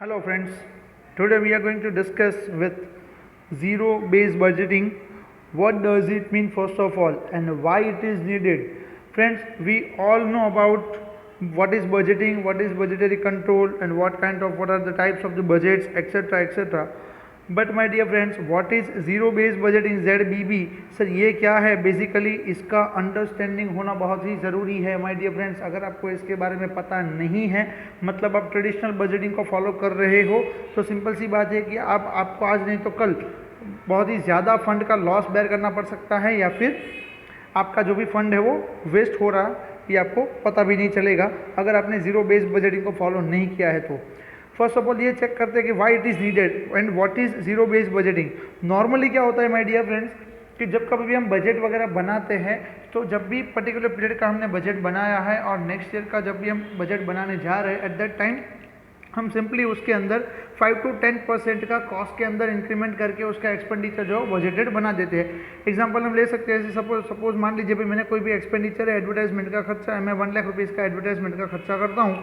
Hello friends, today we are going to discuss with zero based budgeting. What does it mean first of all and why it is needed? Friends, we all know about what is budgeting, what is budgetary control and what are the types of the budgets, etc, etc. But my dear friends, what is zero based budgeting ZBB? Sir ये क्या है? Basically इसका understanding होना बहुत ही ज़रूरी है my dear friends. अगर आपको इसके बारे में पता नहीं है, मतलब आप ट्रेडिशनल बजटिंग को फॉलो कर रहे हो, तो सिंपल सी बात है कि आपको आज नहीं तो कल बहुत ही ज़्यादा फंड का लॉस बेयर करना पड़ सकता है, या फिर आपका जो भी फंड है वो वेस्ट हो रहा है, ये आपको पता भी नहीं चलेगा अगर आपने ज़ीरो बेस्ड बजटिंग को फॉलो नहीं किया है। तो फर्स्ट ऑफ ऑल ये चेक करते हैं कि why it is needed and what is zero based budgeting. Normally क्या होता है माय डियर फ्रेंड्स कि जब कभी भी हम बजट वगैरह बनाते हैं, तो जब भी पर्टिकुलर पीरियड का हमने बजट बनाया है और नेक्स्ट ईयर का जब भी हम बजट बनाने जा रहे हैं, एट दैट टाइम हम सिंपली उसके अंदर 5 to 10% का कॉस्ट के अंदर इंक्रीमेंट करके उसका एक्सपेंडिचर जो बजटेड बना देते हैं। एग्जांपल हम ले सकते हैं, सपोज मान लीजिए भाई मैंने कोई भी एक्सपेंडिचर है, एडवर्टाइजमेंट का खर्चा है, मैं 1 लाख रुपीज़ का एडवर्टाइजमेंट का खर्चा करता हूँ,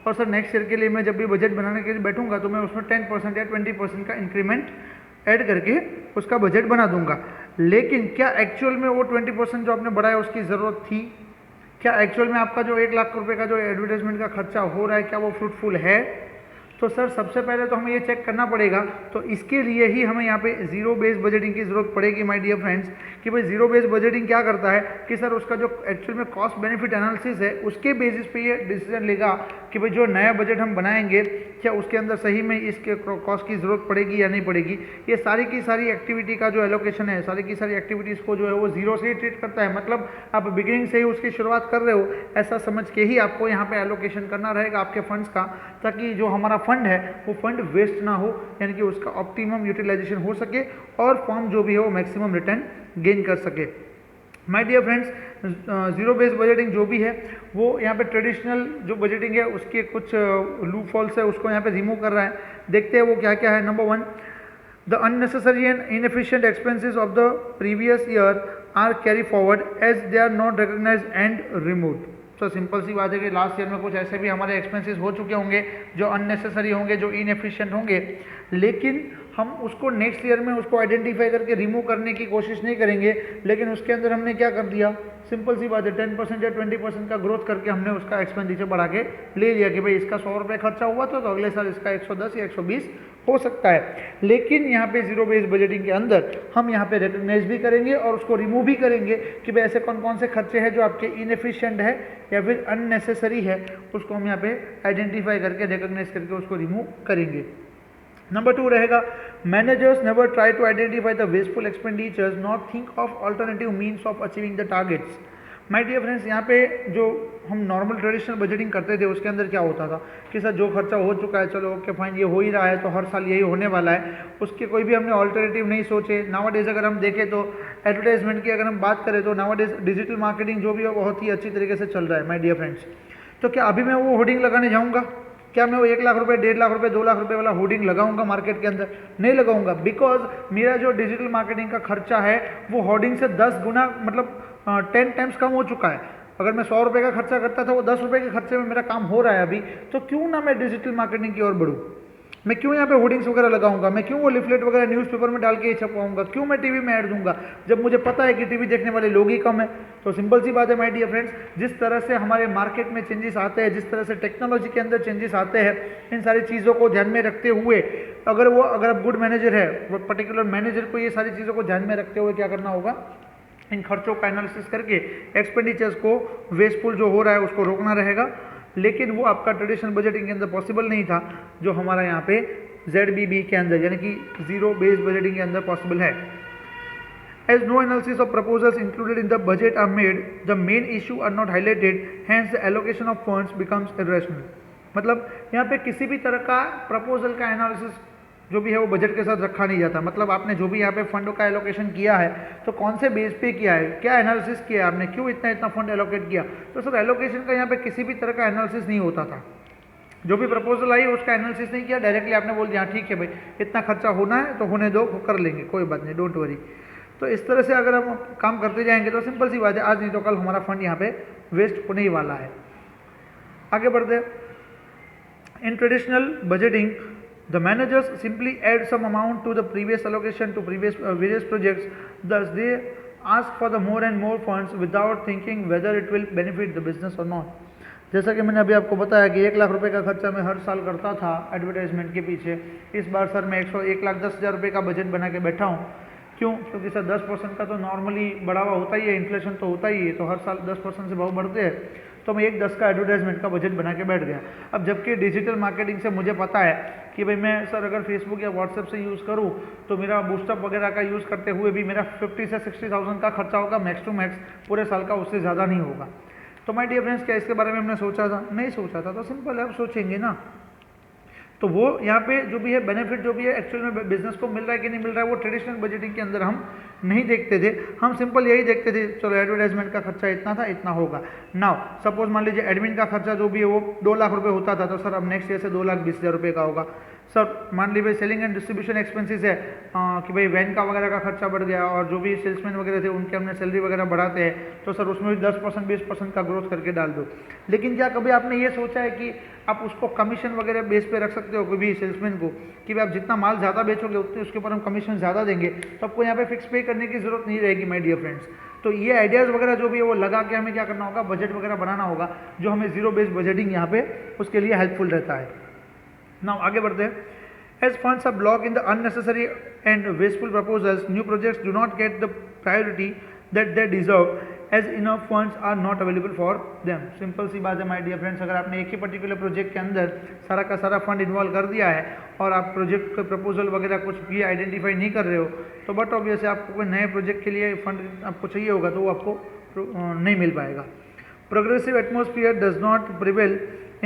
और सर नेक्स्ट ईयर के लिए मैं जब भी बजट बनाने के लिए बैठूंगा तो मैं उसमें 10% या 20% का इंक्रीमेंट ऐड करके उसका बजट बना दूंगा। लेकिन क्या एक्चुअल में वो 20% जो आपने बढ़ाया उसकी ज़रूरत थी? क्या एक्चुअल में आपका जो 1 लाख रुपए का जो एडवर्टाइजमेंट का खर्चा हो रहा है, क्या वो फ्रूटफुल है? तो सर सबसे पहले तो हमें ये चेक करना पड़ेगा। तो इसके लिए ही हमें यहाँ पे ज़ीरो बेस्ड बजटिंग की ज़रूरत पड़ेगी माय डियर फ्रेंड्स, कि भाई ज़ीरो बेस्ड बजटिंग क्या करता है कि सर उसका जो एक्चुअल में कॉस्ट बेनिफिट एनालिसिस है उसके बेसिस पे ये डिसीजन लेगा कि भाई जो नया बजट हम बनाएंगे क्या उसके अंदर सही में इसके कॉस्ट की ज़रूरत पड़ेगी या नहीं पड़ेगी। ये सारी की सारी एक्टिविटी का जो एलोकेशन है, सारी की सारी एक्टिविटीज़ को जो है वो ज़ीरो से ही ट्रीट करता है। मतलब आप बिगिनिंग से ही उसकी शुरुआत कर रहे हो ऐसा समझ के ही आपको यहाँ पे एलोकेशन करना रहेगा आपके फंड्स का, ताकि जो हमारा फंड है वो फंड वेस्ट ना हो, यानी कि उसका ऑप्टिमम यूटिलाइजेशन हो सके और फर्म जो भी है वो मैक्सिमम रिटर्न गेन कर सके। My dear friends, zero based budgeting जो भी है वो यहाँ पे ट्रेडिशनल जो बजटिंग है उसके कुछ लूप होल्स है उसको यहाँ पे रिमूव कर रहा है। देखते हैं वो क्या क्या है। Number 1, the unnecessary and inefficient expenses of the previous year are carry forward as they are not recognised and removed. तो सिंपल सी बात है कि लास्ट ईयर में कुछ ऐसे भी हमारे एक्सपेंसेस हो चुके होंगे जो अननेसेसरी होंगे, जो इनएफिशिएंट होंगे, लेकिन हम उसको नेक्स्ट ईयर में उसको आइडेंटिफाई करके रिमूव करने की कोशिश नहीं करेंगे, लेकिन उसके अंदर हमने क्या कर दिया, सिंपल सी बात है 10% या 20% का ग्रोथ करके हमने उसका एक्सपेंडिचर बढ़ा के ले लिया कि भाई इसका 100 रुपये खर्चा हुआ था तो अगले साल इसका 110 या 120 हो सकता है। लेकिन यहाँ पे जीरो बेस्ड बजटिंग के अंदर हम यहाँ पे रिकॉग्नाइज भी करेंगे और उसको रिमूव भी करेंगे कि भाई ऐसे कौन कौन से खर्चे हैं जो आपके इनएफिशिएंट है या फिर अननेसेसरी है, उसको हम यहाँ पे आइडेंटिफाई करके रिकॉग्नाइज करके उसको रिमूव करेंगे। नंबर 2 रहेगा, managers never try to identify the wasteful expenditures not think of alternative means of achieving the targets. My dear friends, यहाँ पे जो हम नॉर्मल ट्रेडिशनल बजटिंग करते थे उसके अंदर क्या होता था कि सर जो खर्चा हो चुका है चलो ओके फाइन, ये हो ही रहा है तो हर साल यही होने वाला है, उसके कोई भी हमने ऑल्टरनेटिव नहीं सोचे। नावाडेज अगर हम देखें तो एडवर्टाइजमेंट की अगर हम बात करें तो नावाडेज डिजिटल मार्केटिंग जो भी है बहुत ही अच्छी तरीके से चल रहा है माय डियर फ्रेंड्स। तो क्या अभी मैं वो होर्डिंग लगाने जाऊँगा? क्या मैं वो 1 लाख रुपए, 1.5 लाख रुपए, 2 लाख रुपए वाला होर्डिंग लगाऊंगा मार्केट के अंदर? नहीं लगाऊंगा, बिकॉज मेरा जो डिजिटल मार्केटिंग का खर्चा है वो होर्डिंग से 10 गुना मतलब 10 टाइम्स कम हो चुका है। अगर मैं 100 रुपये का खर्चा करता था वो 10 रुपये के खर्चे में मेरा काम हो रहा है अभी, तो क्यों ना मैं डिजिटल मार्केटिंग की ओर बढ़ूँ? मैं क्यों यहाँ पे होर्डिंग्स वगैरह लगाऊंगा? मैं क्यों वो लिफलेट वगैरह न्यूज़पेपर में डाल के छपवाऊंगा? क्यों मैं टीवी में ऐड दूंगा जब मुझे पता है कि टीवी देखने वाले लोग ही कम है? तो सिंपल सी बात है माय डियर फ्रेंड्स, जिस तरह से हमारे मार्केट में चेंजेस आते हैं, जिस तरह से टेक्नोलॉजी के अंदर चेंजेस आते हैं, इन सारी चीज़ों को ध्यान में रखते हुए अगर आप गुड मैनेजर है, वो पर्टिकुलर मैनेजर को ये सारी चीज़ों को ध्यान में रखते हुए क्या करना होगा, इन खर्चों का एनालिसिस करके एक्सपेंडिचर्स को वेस्टफुल जो हो रहा है उसको रोकना रहेगा। लेकिन वो आपका ट्रेडिशनल बजटिंग के अंदर पॉसिबल नहीं था, जो हमारा यहाँ पे ZBB के अंदर यानी कि जीरो बेस्ड बजटिंग के अंदर पॉसिबल है। As no analysis of proposals included in the budget are made, the main issue are not highlighted, hence the allocation of funds becomes irrational। मतलब यहाँ पे किसी भी तरह का प्रपोजल का एनालिसिस जो भी है वो बजट के साथ रखा नहीं जाता। मतलब आपने जो भी यहाँ पे फंडों का एलोकेशन किया है तो कौन से बेस पे किया है, क्या एनालिसिस किया है आपने, क्यों इतना फंड एलोकेट किया। तो सर एलोकेशन का यहाँ पे किसी भी तरह का एनालिसिस नहीं होता था। जो भी प्रपोजल आई उसका एनालिसिस नहीं किया, डायरेक्टली आपने बोल दिया ठीक है भाई इतना खर्चा होना है तो होने दो, कर लेंगे, कोई बात नहीं, डोंट वरी। तो इस तरह से अगर हम काम करते जाएंगे तो सिंपल सी बात है आज नहीं तो कल हमारा फंड यहाँ पे वेस्ट होने ही वाला है। आगे बढ़ते, in traditional budgeting The managers simply add some amount to the previous allocation to previous various projects. Thus, they ask for the more and more funds without thinking whether it will benefit the business or not. जैसा कि मैंने अभी आपको बताया कि 1 लाख रुपए का खर्चा मैं हर साल करता था एडवर्टाइजमेंट के पीछे, इस बार सर मैं 1,10,000 रुपये का बजट बना के बैठा हूँ। क्यों? क्योंकि सर 10% का तो नॉर्मली बढ़ावा होता ही है, इन्फ्लेशन तो होता ही है, तो हर साल 10% से भाव बढ़ते हैं, तो मैं 1,10 का एडवर्टाइजमेंट का बजट बना के बैठ गया। अब जबकि डिजिटल मार्केटिंग से मुझे पता है कि भाई मैं सर अगर फेसबुक या व्हाट्सएप से यूज़ करूँ तो मेरा बूस्टअप वगैरह का यूज़ करते हुए भी मेरा 50 से 60,000 का खर्चा होगा मैक्स टू मैक्स, पूरे साल का उससे ज़्यादा नहीं होगा। तो माय डियर फ्रेंड्स, क्या इसके बारे में हमने सोचा था? नहीं सोचा था। तो सिंपल है, अब सोचेंगे ना। तो वो यहाँ पे जो भी है बेनिफिट जो भी है एक्चुअल में बिजनेस को मिल रहा है कि नहीं मिल रहा है, वो ट्रेडिशनल बजटिंग के अंदर हम नहीं देखते थे। हम सिंपल यही देखते थे, चलो एडवर्टाइजमेंट का खर्चा इतना था, इतना होगा। नाउ सपोज मान लीजिए एडमिन का खर्चा जो भी है वो 2 लाख रुपए होता था, तो सर अब नेक्स्ट ईयर से 2,20,000 रुपये का होगा। सर मान लीजिए सेलिंग एंड डिस्ट्रीब्यूशन एक्सपेंसेस है कि भाई वैन का वगैरह का खर्चा बढ़ गया और जो भी सेल्समैन वगैरह थे उनके हमने सैलरी वगैरह बढ़ाते हैं, तो सर उसमें भी 10% 20% का ग्रोथ करके डाल दो। लेकिन क्या कभी आपने ये सोचा है कि आप उसको कमीशन वगैरह बेस पे रख सकते हो कोई भी सेल्समैन को कि भाई आप जितना माल ज़्यादा बेचोगे उतने उसके ऊपर हम कमीशन ज़्यादा देंगे, तो आपको यहाँ पे फिक्स पे करने की जरूरत नहीं रहेगी माय डियर फ्रेंड्स। तो ये आइडियाज़ वगैरह जो भी है वो लगा के हमें क्या करना होगा, बजट वगैरह बनाना होगा, जो हमें जीरो बेस्ड बजटिंग यहाँ पे उसके लिए हेल्पफुल रहता है। नाउ आगे बढ़ते हैं। As funds are blocked in the unnecessary and wasteful proposals, new projects do not get the priority that they deserve as enough funds are not available for them. Simple सी बात है my dear friends, अगर आपने एक ही particular project के अंदर सारा का सारा फंड इन्वॉल्व कर दिया है और आप प्रोजेक्ट का प्रपोजल वगैरह कुछ भी आइडेंटिफाई नहीं कर रहे हो, तो बट ऑब्वियसली आपको कोई नए प्रोजेक्ट के लिए फंड आपको चाहिए होगा तो वो आपको नहीं मिल पाएगा। Progressive atmosphere does not prevail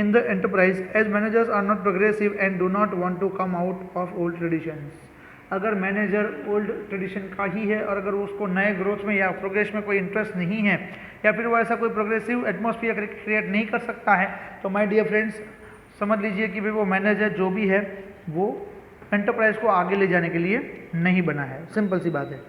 in the enterprise as managers are not progressive and do not want to come out of old traditions. अगर मैनेजर ओल्ड ट्रेडिशन का ही है और अगर उसको नए ग्रोथ में या प्रोग्रेस में कोई इंटरेस्ट नहीं है या फिर वो ऐसा कोई प्रोग्रेसिव एटमॉस्फेयर क्रिएट नहीं कर सकता है, तो माय डियर फ्रेंड्स समझ लीजिए कि भाई वो मैनेजर जो भी है वो एंटरप्राइज को आगे ले जाने के लिए नहीं बना है। सिंपल सी बात है।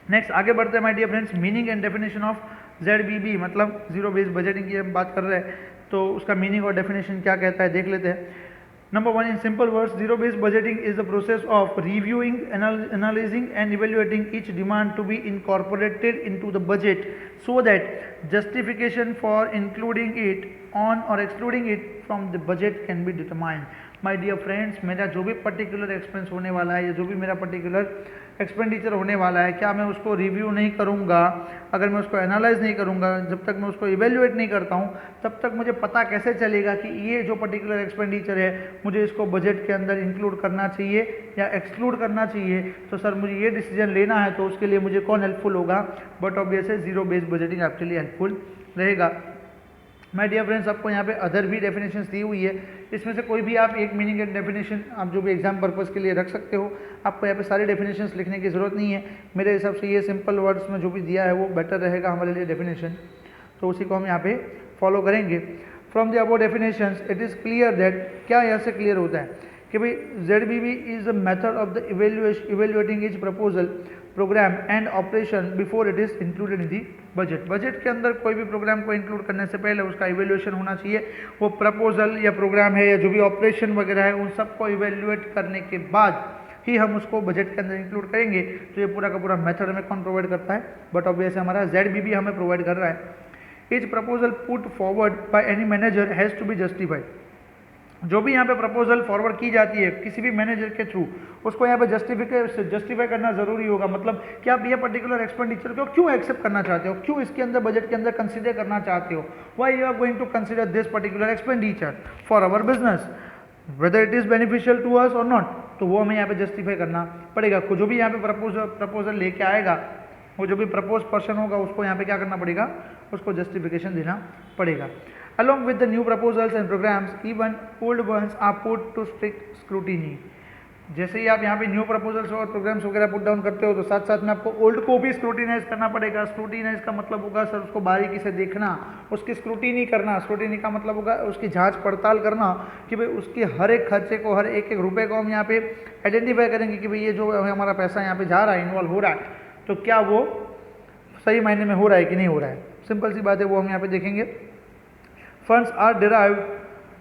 नेक्स्ट आगे बढ़ते हैं my dear friends. Meaning and definition of ZBB मतलब जीरो बेस्ड बजटिंग की हम बात कर रहे हैं, तो उसका मीनिंग और डेफिनेशन क्या कहता है देख लेते हैं। Number 1, in simple words, zero-based budgeting is the process of reviewing, analyzing and evaluating each demand to be incorporated into the budget so that justification for including it on or excluding it from the budget can be determined. My dear friends, मेरा जो भी particular expense होने वाला है या जो भी मेरा पर्टिकुलर एक्सपेंडिचर होने वाला है, क्या मैं उसको रिव्यू नहीं करूँगा, अगर मैं उसको एनालाइज नहीं करूँगा, जब तक मैं उसको इवेल्युएट नहीं करता हूँ तब तक मुझे पता कैसे चलेगा कि ये जो पर्टिकुलर एक्सपेंडिचर है मुझे इसको बजट के अंदर इंक्लूड करना चाहिए या एक्सक्लूड करना चाहिए। तो सर मुझे ये डिसीजन लेना है तो उसके लिए मुझे कौन हेल्पफुल होगा, but obviously zero based budgeting आपके लिए हेल्पफुल रहेगा। माय डियर फ्रेंड्स, आपको यहाँ पे अदर भी डेफिनेशंस दी हुई है, इसमें से कोई भी आप एक मीनिंग एंड डेफिनेशन आप जो भी एग्जाम पर्पस के लिए रख सकते हो। आपको यहाँ पे सारे डेफिनेशंस लिखने की ज़रूरत नहीं है, मेरे हिसाब से ये सिंपल वर्ड्स में जो भी दिया है वो बेटर रहेगा हमारे लिए डेफिनेशन, तो उसी को हम यहाँ पे फॉलो करेंगे। From the above definitions it is clear that, क्या यहाँ से क्लियर होता है कि भाई ZBB is a method of the evaluating each proposal programme and operation before it is included in the budget. Budget के अंदर कोई भी प्रोग्राम को इंक्लूड करने से पहले उसका इवेल्युएशन होना चाहिए। वो प्रपोजल या प्रोग्राम है या जो भी ऑपरेशन वगैरह है उन सबको इवेल्युएट करने के बाद ही हम उसको बजट के अंदर इंक्लूड करेंगे। तो ये पूरा का पूरा मेथड हमें कौन प्रोवाइड करता है, बट ऑब्वियसली हमारा ZBB हमें प्रोवाइड कर रहा है। Each proposal put forward by any manager has to be justified. जो भी यहाँ पे प्रपोजल फॉरवर्ड की जाती है किसी भी मैनेजर के थ्रू, उसको यहाँ पे जस्टिफाई करना जरूरी होगा। मतलब कि आप ये पर्टिकुलर एक्सपेंडिचर को क्यों एक्सेप्ट करना चाहते हो, क्यों इसके अंदर बजट के अंदर कंसीडर करना चाहते हो, why you are going to consider this particular expenditure for our business, whether it is beneficial to us और नॉट। तो वो हमें यहाँ पे जस्टिफाई करना पड़ेगा। जो भी यहाँ पे प्रपोजल लेके आएगा, वो जो भी प्रपोज पर्सन होगा उसको यहाँ पे क्या करना पड़ेगा, उसको जस्टिफिकेशन देना पड़ेगा। Along with the new proposals and programs, even old ones are put to strict scrutiny. जैसे ही आप यहाँ पे न्यू प्रपोजल्स और प्रोग्राम्स वगैरह पुट डाउन करते हो तो साथ साथ में आपको ओल्ड को भी स्क्रूटिनाइज करना पड़ेगा। स्क्रूटिनाइज का मतलब होगा सर उसको बारीकी से देखना, उसकी स्क्रूटिनी करना। स्क्रूटिनी का मतलब होगा उसकी जांच पड़ताल करना कि भाई उसके हर एक खर्चे को, हर एक एक रुपये को हम यहाँ पे आइडेंटिफाई करेंगे कि भाई ये जो हमारा पैसा यहाँ पे जा रहा है, इन्वॉल्व हो रहा है, तो क्या वो सही मायने में हो रहा है कि नहीं हो रहा है। सिंपल सी बात है, वो हम यहाँ पे देखेंगे। Funds are derived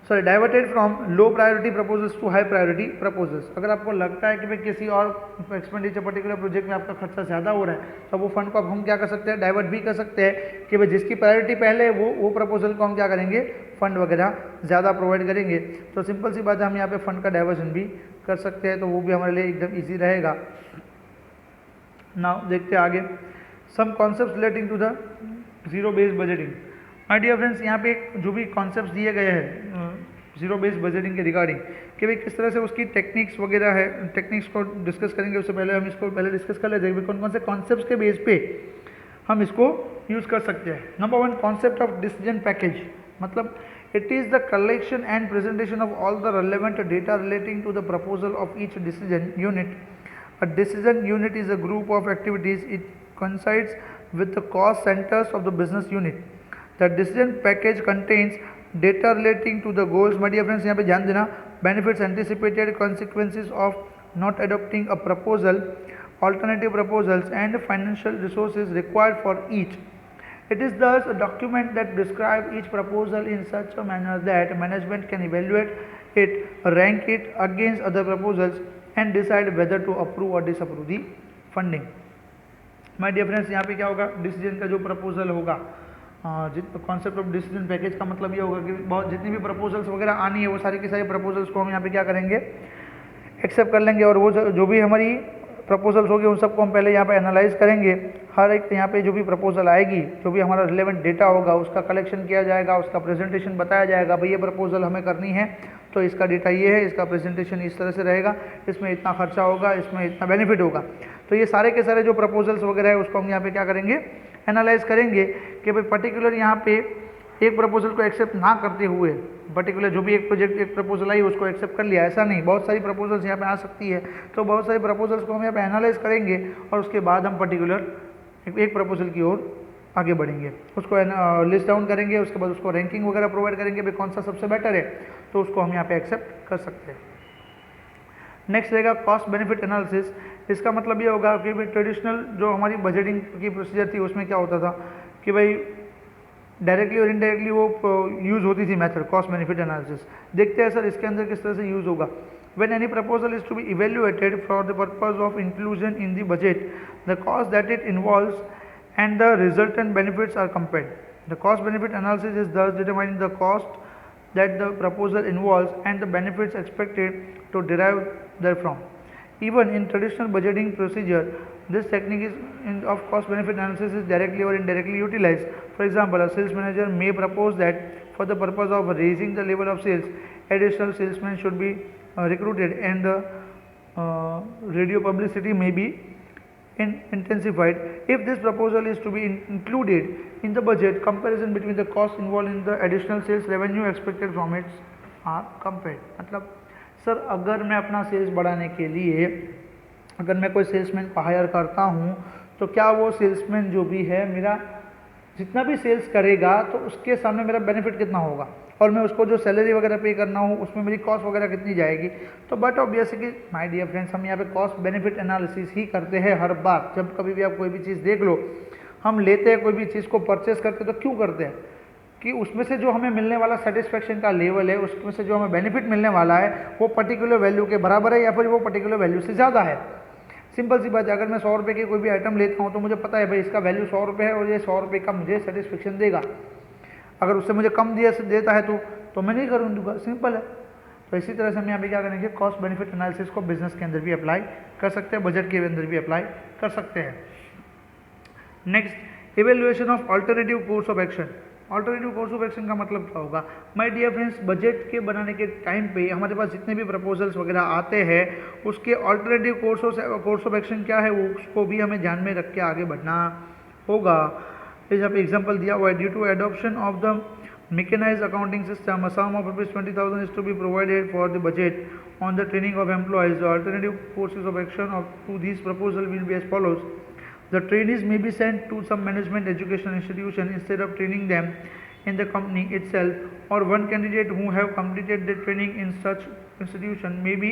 sorry diverted from low priority proposals to high priority proposals. अगर आपको लगता है कि भाई किसी और एक्सपेंडिचर पर्टिकुलर प्रोजेक्ट में आपका खर्चा ज़्यादा हो रहा है तो वो फंड को अब हम क्या कर सकते हैं, डाइवर्ट भी कर सकते हैं कि भाई जिसकी प्रायोरिटी पहले है वो प्रपोजल को हम क्या करेंगे, फंड वगैरह ज़्यादा प्रोवाइड करेंगे। तो सिंपल सी बात है, हम यहाँ पे फंड का डाइवर्जन भी कर सकते हैं, तो वो भी हमारे लिए एकदम ईजी रहेगा। नाउ देखते हैं आगे, some concept relating to the zero based budgeting. My dear friends, यहाँ पे जो भी कॉन्सेप्ट्स दिए गए हैं जीरो बेस्ड बजटिंग के रिगार्डिंग कि भाई किस तरह से उसकी टेक्निक्स वगैरह है, टेक्निक्स को डिस्कस करेंगे। उससे पहले हम इसको पहले डिस्कस कर लेते हैं कौन कौन से कॉन्सेप्ट्स के बेस पे हम इसको यूज़ कर सकते हैं। Number 1, concept of decision package, मतलब it is the collection and presentation of all the relevant data relating to the proposal of each decision unit. A decision unit is a group of activities. It coincides with the cost centers of the business unit. The decision package contains data relating to the goals. My dear friends, यहाँ पे ध्यान देना, benefits, anticipated consequences of not adopting a proposal, alternative proposals, and financial resources required for each. It is thus a document that describes each proposal in such a manner that management can evaluate it, rank it against other proposals, and decide whether to approve or disapprove the funding. My dear friends, यहाँ पे क्या होगा, decision का जो proposal होगा, concept of decision package का मतलब ये होगा कि बहुत जितनी भी प्रपोजल्स वगैरह आनी है वो सारी की सारी प्रपोजल्स को हम यहाँ पे क्या करेंगे, एक्सेप्ट कर लेंगे, और वो जो भी हमारी प्रपोजल्स होगी उन सबको हम पहले यहाँ पे एनालाइज करेंगे। हर एक यहाँ पे जो भी प्रपोजल आएगी, जो भी हमारा रिलेवेंट डेटा होगा उसका कलेक्शन किया जाएगा, उसका प्रेजेंटेशन बताया जाएगा, भाई ये प्रपोजल हमें करनी है तो इसका डेटा ये है, इसका प्रेजेंटेशन इस तरह से रहेगा, इसमें इतना खर्चा होगा, इसमें इतना बेनिफिट होगा। तो ये सारे के सारे जो प्रपोजल्स वगैरह है उसको हम यहाँ पे क्या करेंगे, एनालाइज करेंगे कि भाई पर्टिकुलर यहाँ पे एक प्रपोजल को एक्सेप्ट ना करते हुए पर्टिकुलर जो भी एक प्रोजेक्ट एक प्रपोजल आई उसको एक्सेप्ट कर लिया, ऐसा नहीं, बहुत सारी प्रपोजल्स यहाँ पे आ सकती है। तो बहुत सारी प्रपोजल्स को हम यहाँ पे एनालाइज करेंगे और उसके बाद हम पर्टिकुलर एक प्रपोजल की ओर आगे बढ़ेंगे, उसको लिस्ट डाउन करेंगे, उसके बाद उसको रैंकिंग वगैरह प्रोवाइड करेंगे, भाई कौन सा सबसे बेटर है, तो उसको हम यहाँ पे एक्सेप्ट कर सकते हैं। नेक्स्ट रहेगा कॉस्ट बेनिफिट एनालिसिस। इसका मतलब ये होगा कि भाई ट्रेडिशनल जो हमारी बजटिंग की प्रोसीजर थी उसमें क्या होता था कि भाई डायरेक्टली और इनडायरेक्टली वो यूज़ होती थी मेथड कॉस्ट बेनिफिट एनालिसिस। देखते हैं सर इसके अंदर किस तरह से यूज़ होगा। When any proposal is to be evaluated for the purpose of inclusion in the budget, the cost that it involves and the resultant benefits are compared. The cost benefit analysis is thus determining the cost that the proposal involves and the benefits expected to derive therefrom. Even in traditional budgeting procedure, this technique of cost benefit analysis is directly or indirectly utilized. For example, a sales manager may propose that for the purpose of raising the level of sales, additional salesmen should be recruited and the radio publicity may be intensified. If this proposal is to be included in the budget, comparison between the cost involved in the additional sales revenue expected from it are compared. मतलब sir अगर मैं अपना sales बढ़ाने के लिए अगर मैं कोई सेल्समैन को हायर करता हूँ तो क्या वो सेल्समैन जो भी है मेरा जितना भी सेल्स करेगा तो उसके सामने मेरा बेनिफिट कितना होगा, और मैं उसको जो सैलरी वगैरह पे करना हो उसमें मेरी कॉस्ट वगैरह कितनी जाएगी। तो but obviously my dear friends, हम यहाँ पे कॉस्ट बेनिफिट एनालिसिस ही करते हैं हर बार। जब कभी भी आप कोई भी चीज़ देख लो, हम लेते हैं कोई भी चीज़ को परचेस करते तो क्यों करते हैं कि उसमें से जो हमें मिलने वाला सेटिस्फेक्शन का लेवल है, उसमें से जो हमें बेनिफिट मिलने वाला है वो पर्टिकुलर वैल्यू के बराबर है या फिर वो पर्टिकुलर वैल्यू से ज़्यादा है। सिंपल सी बात है, अगर मैं 100 रुपये की कोई भी आइटम लेता हूँ तो मुझे पता है भाई इसका वैल्यू 100 रुपये है और ये 100 रुपये का मुझे सेटिस्फेक्शन देगा। अगर उससे मुझे कम देता है तो मैं नहीं करूँगा, सिंपल है। तो इसी तरह से हम यहाँ पे क्या करेंगे, कॉस्ट बेनिफिट एनालिसिस को बिजनेस के अंदर भी अप्लाई कर सकते हैं, बजट के अंदर भी अप्लाई कर सकते हैं। Next, evaluation of alternative course of action. Alternative course of action का मतलब क्या होगा माय डियर फ्रेंड्स, बजट के बनाने के टाइम पे हमारे पास जितने भी प्रपोजल्स वगैरह आते हैं उसके अल्टरनेटिव कोर्स ऑफ एक्शन क्या है वो उसको भी हमें ध्यान में रख के आगे बढ़ना होगा। यहाँ पे एग्जांपल दिया हुआ है, due to adoption of the mechanized accounting system, a sum of rupees 20,000 is to be provided for the budget on the training of employees. The alternative courses of action to these proposals will be as follows. The trainees may be sent to some management education institution instead of training them in the company itself, or one candidate who have completed the training in such institution may be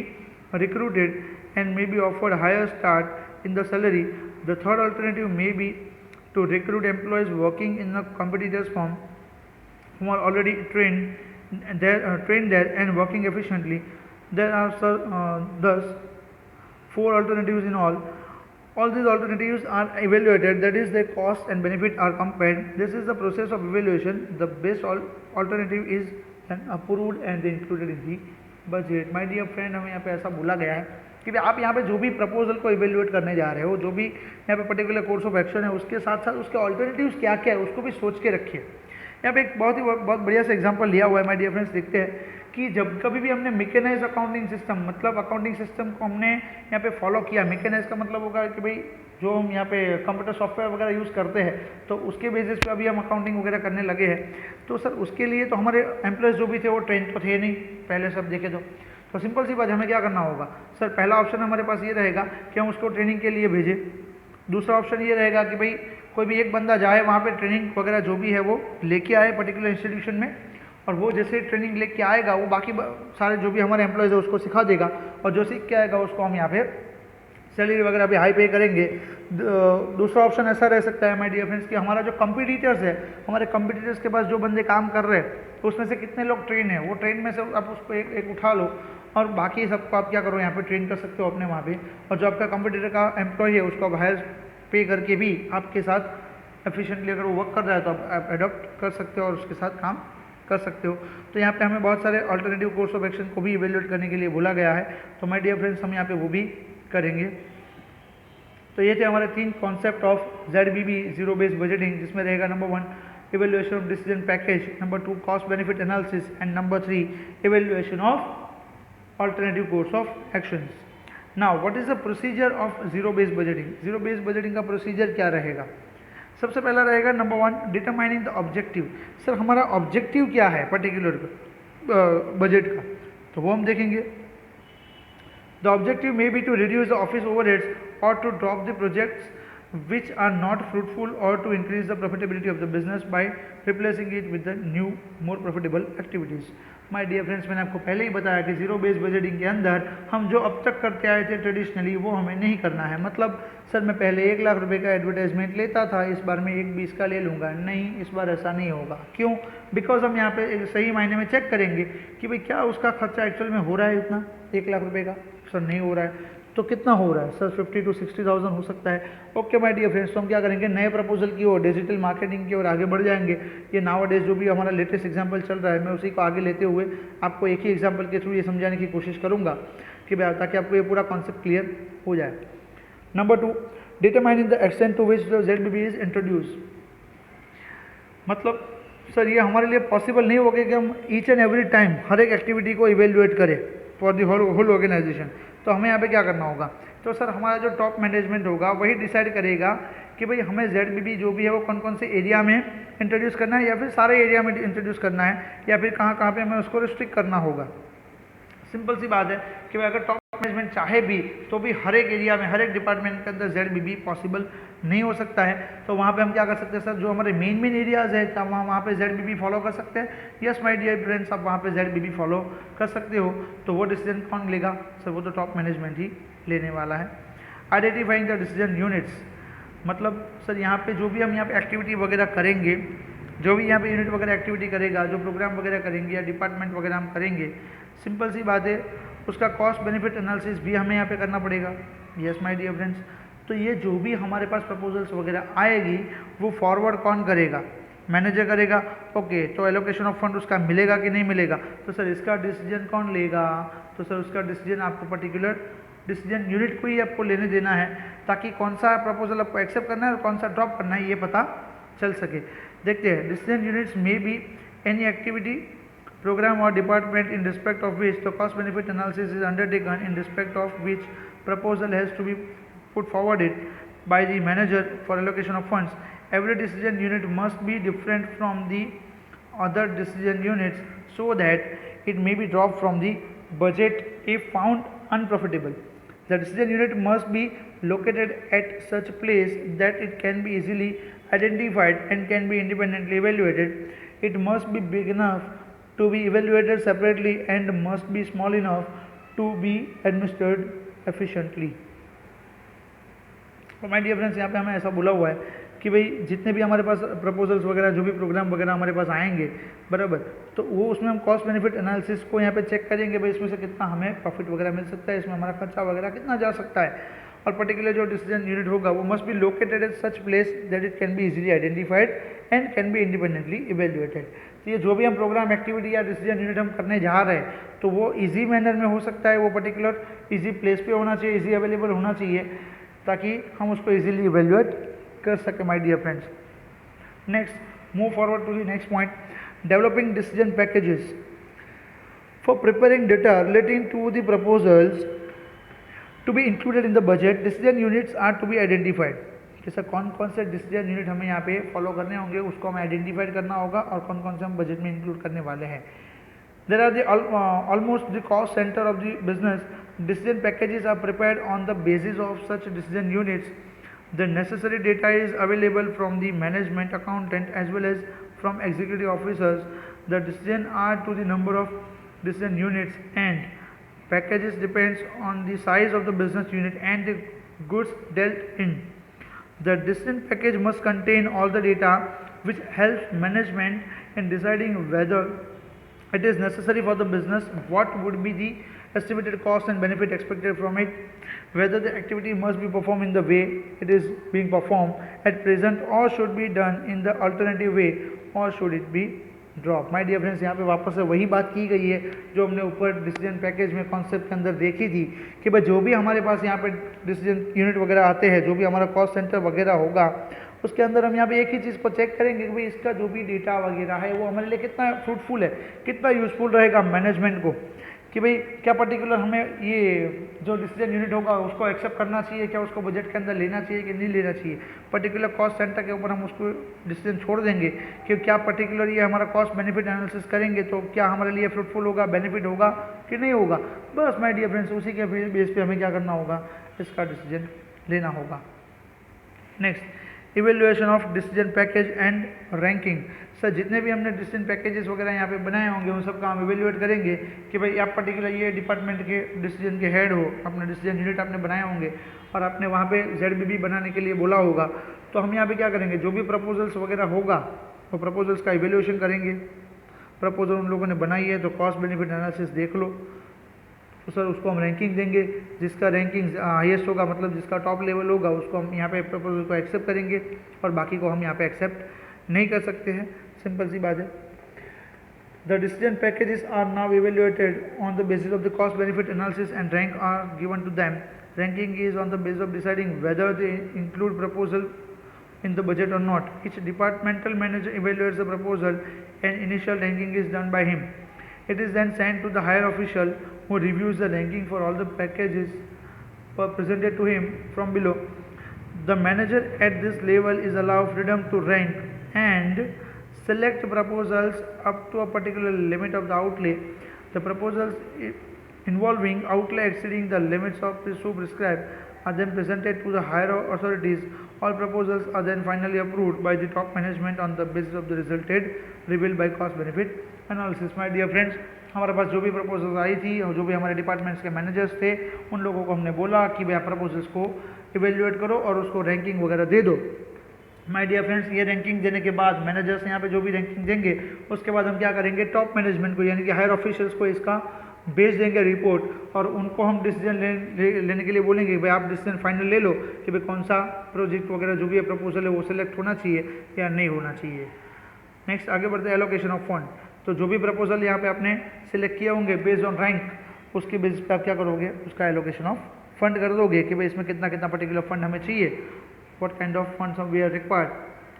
recruited and may be offered higher start in the salary. The third alternative may be to recruit employees working in a competitor's firm who are already trained trained there and working efficiently. There are thus four alternatives in all. All these alternatives are evaluated, that is, their cost and benefit are compared. This is the process of evaluation. The best alternative is then approved and included in the budget. My dear friend, हमें यहाँ पे ऐसा बोला गया है कि भाई आप यहाँ पे जो भी प्रपोजल को इवेल्युएट करने जा रहे हो, जो भी यहाँ पे पर्टिकुलर कोर्स ऑफ एक्शन है, उसके साथ साथ उसके ऑल्टरनेटिव्स क्या क्या है उसको भी सोच के रखिए। यहाँ पे एक बहुत बढ़िया सा एग्जांपल लिया हुआ है माय डियर फ्रेंड्स। देखते हैं कि जब कभी भी हमने मैकेनाइज अकाउंटिंग सिस्टम, मतलब अकाउंटिंग सिस्टम को हमने यहाँ पे फॉलो किया। मैकेनाइज का मतलब होगा कि भाई जो हम यहाँ पे कंप्यूटर सॉफ्टवेयर वगैरह यूज़ करते हैं, तो उसके बेसिस पे अभी हम अकाउंटिंग वगैरह करने लगे हैं। तो सर उसके लिए तो हमारे एम्प्लॉयज़ जो भी थे वो ट्रेन तो थे नहीं पहले, सब देखे तो सिंपल सी बात, हमें क्या करना होगा सर, पहला ऑप्शन हमारे पास ये रहेगा कि हम उसको ट्रेनिंग के लिए भेजें। दूसरा ऑप्शन ये रहेगा कि भाई कोई भी एक बंदा जाए वहाँ पे ट्रेनिंग वगैरह जो भी है वो लेके आए पर्टिकुलर इंस्टीट्यूशन में, और वो जैसे ट्रेनिंग लेके आएगा वो बाकी सारे जो भी हमारे एम्प्लॉयज़ है उसको सिखा देगा, और जो सीख के आएगा उसको हम यहाँ पे सैलरी वगैरह भी हाई पे करेंगे। दूसरा ऑप्शन ऐसा रह सकता है माय डियर फ्रेंड्स कि हमारा जो कंपटीटर्स है, हमारे कंपटीटर्स के पास जो बंदे काम कर रहे हैं तो उसमें से कितने लोग ट्रेन है, वो ट्रेन में से आप उसको एक उठा लो और बाकी सबको आप क्या करो यहाँ पे ट्रेन कर सकते हो अपने वहाँ पे, और जो आपका कंपटीटर का एम्प्लॉय है उसको आप हायर पे करके भी आपके साथ एफिशिएंटली अगर वो वर्क कर रहा है तो आप अडॉप्ट कर सकते हो और उसके साथ काम कर सकते हो। तो यहाँ पे हमें बहुत सारे अल्टरनेटिव कोर्स ऑफ एक्शन को भी इवेल्युएट करने के लिए बोला गया है। तो माय डियर फ्रेंड्स हम यहाँ पे वो भी करेंगे। तो ये थे हमारे 3 concept of ZBB zero based budgeting, जिसमें रहेगा number 1 evaluation of decision package, number 2 cost benefit analysis, and number 3 evaluation of alternative course of actions. Now what is the procedure of zero based budgeting. Zero based budgeting का procedure क्या रहेगा? सबसे पहला रहेगा number 1 determining the objective. Sir हमारा objective क्या है particular budget का, तो वो हम देखेंगे। The objective may be to reduce the office overheads और to drop the projects which are not fruitful or to increase the profitability of the business by replacing it with the new more profitable activities। My dear friends, मैंने आपको पहले ही बताया कि zero based budgeting के अंदर हम जो अब तक करते आए थे ट्रेडिशनली वो हमें नहीं करना है। मतलब सर मैं पहले 1 लाख रुपए का एडवर्टाइजमेंट लेता था, इस बार मैं 1,20 का ले लूँगा, नहीं, इस बार ऐसा नहीं होगा। क्यों? बिकॉज हम यहाँ पे सही मायने में चेक करेंगे कि भाई क्या उसका खर्चा एक्चुअल में हो रहा है इतना 1 लाख रुपये का। सर नहीं हो रहा है, तो कितना हो रहा है? सर 50 to 60,000 हो सकता है। ओके माय डियर फ्रेंड्स, तो हम क्या करेंगे, नए प्रपोजल की ओर, डिजिटल मार्केटिंग की ओर आगे बढ़ जाएंगे। ये नाउ-अ-डेज जो भी हमारा लेटेस्ट एग्जांपल चल रहा है, मैं उसी को आगे लेते हुए आपको एक ही एग्जांपल के थ्रू ये समझाने की कोशिश करूंगा कि ताकि आपको ये पूरा कॉन्सेप्ट क्लियर हो जाए। Number 2 determining the extent to which the ZBB is introduce. मतलब सर ये हमारे लिए पॉसिबल नहीं होगा कि हम ईच एंड एवरी टाइम हर एक एक्टिविटी को इवेल्युएट करें फॉर द होल ऑर्गेनाइजेशन। तो हमें यहाँ पे क्या करना होगा, तो सर हमारा जो टॉप मैनेजमेंट होगा वही डिसाइड करेगा कि भाई हमें ZBB जो भी है वो कौन कौन से एरिया में इंट्रोड्यूस करना है, या फिर सारे एरिया में इंट्रोड्यूस करना है, या फिर कहाँ कहाँ पे हमें उसको रिस्ट्रिक्ट करना होगा। सिंपल सी बात है कि भाई अगर टॉप मैनेजमेंट चाहे भी तो भी हर एक एरिया में, हर एक डिपार्टमेंट के अंदर ZBB पॉसिबल नहीं हो सकता है। तो वहाँ पे हम क्या कर सकते हैं सर, जो हमारे मेन एरियाज है तब वहाँ पे ZBB फॉलो कर सकते हैं। यस माय डियर फ्रेंड्स, आप वहाँ पे ZBB फॉलो कर सकते हो। तो वो डिसीजन कौन लेगा सर? वो तो टॉप मैनेजमेंट ही लेने वाला है। आइडेंटिफाइंग द डिसीजन यूनिट्स, मतलब सर यहाँ पे जो भी हम यहाँ पे एक्टिविटी वगैरह करेंगे, जो भी यहाँ पे यूनिट वगैरह एक्टिविटी करेगा, जो प्रोग्राम वगैरह करेंगे या डिपार्टमेंट वगैरह हम करेंगे, सिंपल सी बात है उसका कॉस्ट बेनिफिट एनालिसिस भी हमें यहाँ पे करना पड़ेगा। यस माय डियर फ्रेंड्स, तो ये जो भी हमारे पास प्रपोजल्स वगैरह आएगी वो फॉरवर्ड कौन करेगा? मैनेजर करेगा। ओके, तो एलोकेशन ऑफ फंड उसका मिलेगा कि नहीं मिलेगा? तो सर इसका डिसीजन कौन लेगा? तो सर उसका डिसीजन आपको पर्टिकुलर डिसीजन यूनिट को ही आपको लेने देना है, ताकि कौन सा प्रपोजल आपको एक्सेप्ट करना है और कौन सा ड्रॉप करना है ये पता चल सके। देखते हैं, डिसीजन यूनिट्स में be any activity program or department in respect of which the cost benefit analysis is undertaken, in respect of which proposal has to be put forwarded by the manager for allocation of funds. Every decision unit must be different from the other decision units so that it may be dropped from the budget if found unprofitable. The decision unit must be located at such place that it can be easily identified and can be independently evaluated. It must be big enough to be evaluated separately and must be small enough to be administered efficiently. तो my dear friends, यहाँ पे हमें ऐसा बोला हुआ है कि भाई जितने भी हमारे पास प्रपोजल्स वगैरह जो भी प्रोग्राम वगैरह हमारे पास आएंगे, बराबर, तो वो उसमें हम कॉस्ट बेनिफिट एनालिसिस को यहाँ पे चेक करेंगे भाई इसमें से कितना हमें प्रॉफिट वगैरह मिल सकता है, इसमें हमारा खर्चा वगैरह कितना जा सकता है। और पर्टिकुलर जो डिसीजन यूनिट होगा वो must be located at such place that it can be easily identified and can be independently evaluated. तो ये जो भी हम प्रोग्राम एक्टिविटी या डिसीजन यूनिट हम करने जा रहे हैं तो वो इजी मैनर में हो सकता है, वो पर्टिकुलर इजी प्लेस पे होना चाहिए, इजी अवेलेबल होना चाहिए, ताकि हम उसको इजीली इवेल्युएट कर सकें my dear friends. Next, move forward to the next point, developing decision packages for preparing data relating to the proposals to be included in the budget. Decision units are to be identified. कि sir कौन कौन से decision unit हमें यहाँ पे follow करने होंगे, उसको हमें आइडेंटिफाइड करना होगा और कौन कौन से हम बजट में इंक्लूड करने वाले हैं। There are the almost the cost center of the business. Decision packages are prepared on the basis of such decision units. The necessary data is available from the management accountant as well as from executive officers. The decision are to the number of decision units and packages depends on the size of the business unit and the goods dealt in. The decision package must contain all the data which helps management in deciding whether it is necessary for the business, what would be the estimated cost and benefit expected from it, whether the activity must be performed in the way it is being performed at present or should be done in the alternative way or should it be drop. My dear friends, यहाँ पे वापस से वही बात की गई है जो हमने ऊपर डिसीजन पैकेज में कॉन्सेप्ट के अंदर देखी थी कि भाई जो भी हमारे पास यहाँ पे डिसीजन यूनिट वगैरह आते हैं, जो भी हमारा कॉस्ट सेंटर वगैरह होगा, उसके अंदर हम यहाँ पे एक ही चीज़ को चेक करेंगे कि भाई इसका जो भी डेटा वगैरह है वो हमारे लिए कितना फ्रूटफुल है, कितना यूजफुल रहेगा मैनेजमेंट को, कि भाई क्या पर्टिकुलर हमें ये जो डिसीजन यूनिट होगा उसको एक्सेप्ट करना चाहिए, क्या उसको बजट के अंदर लेना चाहिए कि नहीं लेना चाहिए। पर्टिकुलर कॉस्ट सेंटर के ऊपर हम उसको डिसीजन छोड़ देंगे कि क्या पर्टिकुलर ये हमारा कॉस्ट बेनिफिट एनालिसिस करेंगे तो क्या हमारे लिए फ्रूटफुल होगा, बेनिफिट होगा कि नहीं होगा। बस माय डियर फ्रेंड्स, उसी के बेस पे हमें क्या करना होगा, इसका डिसीजन लेना होगा। Next, evaluation of decision package and ranking. Sir जितने भी हमने डिसीजन पैकेजेस वगैरह यहाँ पे बनाए होंगे उन सब का हम इवेल्युएट करेंगे कि भाई आप पर्टिकुलर ये डिपार्टमेंट के डिसीजन के हेड हो, अपने डिसीजन यूनिट आपने बनाए होंगे और आपने वहाँ पे ZBB बनाने के लिए बोला होगा, तो हम यहाँ पे क्या करेंगे, जो भी प्रपोजल्स वगैरह होगा वो प्रपोजल्स का इवेल्युएशन करेंगे। प्रपोजल उन लोगों ने बनाई है तो कॉस्ट बेनिफिट एनालिसिस देख लो, तो सर उसको हम रैंकिंग देंगे, जिसका रैंकिंग हाईएस्ट होगा मतलब जिसका टॉप लेवल होगा उसको हम यहाँ पे प्रपोजल को एक्सेप्ट करेंगे और बाकी को हम यहाँ पे एक्सेप्ट नहीं कर सकते हैं। सिंपल सी बात है। The decision packages are now evaluated on the basis of the cost benefit analysis and rank are given to them. Ranking is on the basis of deciding whether they include proposal in the budget or not. Each departmental manager evaluates the proposal and initial ranking is done by him. It is then sent to the higher official who reviews the ranking for all the packages presented to him from below. The manager at this level is allowed freedom to rank and select proposals up to a particular limit of the outlay. The proposals involving outlay exceeding the limits of the so prescribed are then presented to the higher authorities. All proposals are then finally approved by the top management on the basis of the resulted revealed by cost benefit analysis. My dear friends, हमारे पास जो भी proposals आई थी और जो भी हमारे departments के managers थे उन लोगों को हमने बोला कि भाई आप प्रपोजल्स को इवेल्युएट करो और उसको रैंकिंग वगैरह दे दो। माय डियर फ्रेंड्स, ये रैंकिंग देने के बाद मैनेजर्स यहाँ पे जो भी रैंकिंग देंगे उसके बाद हम क्या करेंगे, टॉप मैनेजमेंट को यानी कि हायर ऑफिशियल्स को इसका भेज देंगे रिपोर्ट और उनको हम डिसीजन लेने के लिए बोलेंगे भाई आप डिसीजन फाइनल ले लो कि भाई कौन सा प्रोजेक्ट वगैरह जो भी है प्रपोजल है वो सिलेक्ट होना चाहिए या नहीं होना चाहिए। नेक्स्ट आगे बढ़ते हैं, एलोकेशन ऑफ फंड। तो जो भी प्रपोजल यहाँ पे आपने सिलेक्ट किए होंगे बेस्ड ऑन रैंक, उसके बेसिस पे आप क्या करोगे, उसका एलोकेशन ऑफ फंड कर दोगे कि भाई इसमें कितना कितना पर्टिकुलर फंड हमें चाहिए, what kind of funds we are required,